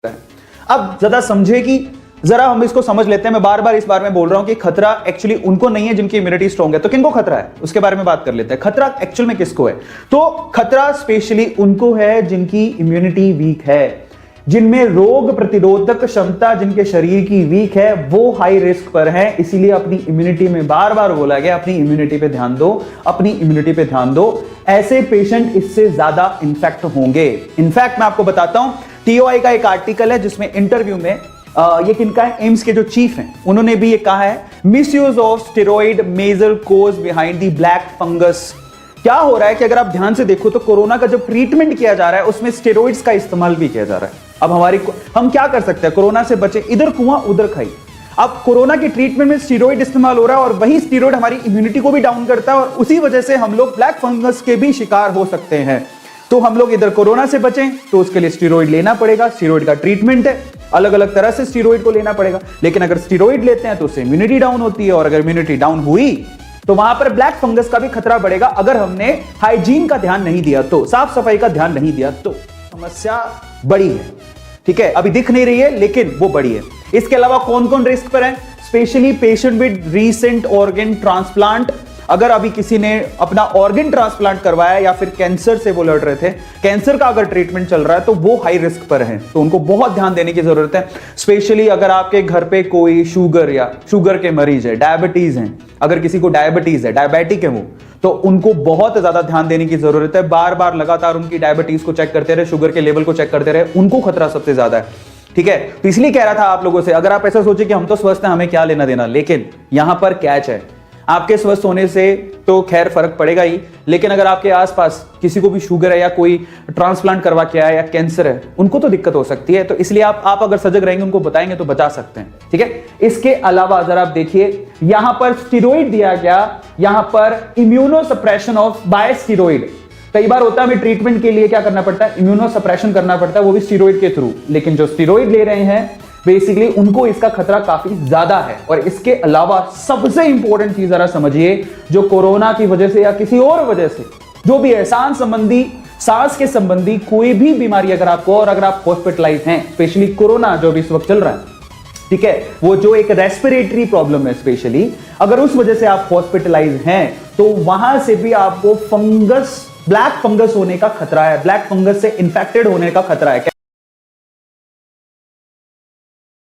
है। अब ज्यादा समझे कि जरा हम इसको समझ लेते हैं। मैं बार बार इस बारे में बोल रहा हूं कि खतरा एक्चुअली उनको नहीं है जिनकी इम्यूनिटी स्ट्रांग है। तो किनको खतरा है उसके बारे में बात कर लेते हैं। खतरा एक्चुअल में किसको है? तो खतरा स्पेशली उनको है जिनकी इम्यूनिटी वीक है, जिनमें रोग प्रतिरोधक क्षमता जिनके शरीर की वीक है, वो हाई रिस्क पर है। इसीलिए अपनी इम्यूनिटी में बार बार बोला गया अपनी इम्यूनिटी पे ध्यान दो, अपनी इम्यूनिटी पे ध्यान दो। ऐसे पेशेंट इससे ज्यादा इन्फेक्ट होंगे। इनफैक्ट मैं आपको बताता हूं, टीओआई का एक आर्टिकल है जिसमें इंटरव्यू में ये किनका है, एम्स के जो चीफ हैं उन्होंने भी ये कहा है, misuse of steroid major cause behind the black fungus. क्या हो रहा है कि अगर आप ध्यान से देखो तो कोरोना का जो ट्रीटमेंट किया जा रहा है उसमें स्टेरॉइड्स का इस्तेमाल भी किया जा रहा है। अब हम क्या कर सकते हैं कोरोना से बचे? इधर कुआं उधर खाई। अब कोरोना की ट्रीटमेंट में स्टेरॉइड इस्तेमाल हो रहा है और वही स्टेरॉइड हमारी इम्यूनिटी को भी डाउन करता है और उसी वजह से हम लोग ब्लैक फंगस के भी शिकार हो सकते हैं। तो हम लोग इधर कोरोना से बचें तो उसके लिए स्टेरॉइड लेना पड़ेगा। स्टेरॉइड का ट्रीटमेंट है, अलग अलग तरह से स्टेरॉइड को लेना पड़ेगा। लेकिन अगर स्टेरॉइड लेते हैं तो उससे इम्यूनिटी डाउन होती है और अगर इम्यूनिटी डाउन हुई तो वहां पर ब्लैक फंगस का भी खतरा बढ़ेगा। अगर हमने हाइजीन का ध्यान नहीं दिया तो, साफ सफाई का ध्यान नहीं दिया तो समस्या बड़ी है। ठीक है, अभी दिख नहीं रही है लेकिन वो बड़ी है। इसके अलावा कौन कौन रिस्क पर है? Specially patient with recent organ transplant. अगर अभी किसी ने अपना ऑर्गन ट्रांसप्लांट करवाया या फिर कैंसर से वो लड़ रहे थे, कैंसर का अगर ट्रीटमेंट चल रहा है तो वो हाई रिस्क पर है, तो उनको बहुत ध्यान देने की जरूरत है। स्पेशली अगर आपके घर पे कोई शुगर या शुगर के मरीज है, डायबिटीज हैं, अगर किसी को डायबिटीज है, डायबिटिक है वो, तो उनको बहुत ज्यादा ध्यान देने की जरूरत है। बार बार लगातार उनकी डायबिटीज को चेक करते रहे, शुगर के लेवल को चेक करते रहे, उनको खतरा सबसे ज्यादा है। ठीक है, तो इसलिए कह रहा था आप लोगों से, अगर आप ऐसा सोचे कि हम तो स्वस्थ हैं हमें क्या लेना देना, लेकिन यहां पर कैच है, आपके स्वस्थ होने से तो खैर फर्क पड़ेगा ही, लेकिन अगर आपके आसपास किसी को भी शुगर है या कोई ट्रांसप्लांट करवा के आया या कैंसर है, उनको तो दिक्कत हो सकती है। तो इसलिए आप अगर सजग रहेंगे, उनको बताएंगे तो बचा सकते हैं। ठीक है, इसके अलावा अगर आप देखिए यहां पर स्टेरॉइड दिया गया, यहां पर immunosuppression of by steroid. कई बार होता है हमें ट्रीटमेंट के लिए क्या करना पड़ता है, इम्यूनो सप्रेशन करना पड़ता है, वो भी स्टेरॉइड के थ्रू। लेकिन जो स्टेरॉइड ले रहे हैं बेसिकली उनको इसका खतरा काफी ज्यादा है। और इसके अलावा सबसे इंपॉर्टेंट चीज जरा समझिए, जो कोरोना की वजह से या किसी और वजह से जो भी है सांस के संबंधी कोई भी बीमारी अगर आपको, और अगर आप हॉस्पिटलाइज हैं, स्पेशली कोरोना जो भी इस वक्त चल रहा है, ठीक है, वो जो एक रेस्पिरेटरी प्रॉब्लम है स्पेशली, अगर उस वजह से आप हॉस्पिटलाइज हैं तो वहां से भी आपको फंगस, ब्लैक फंगस होने का खतरा है, ब्लैक फंगस से इंफेक्टेड होने का खतरा है।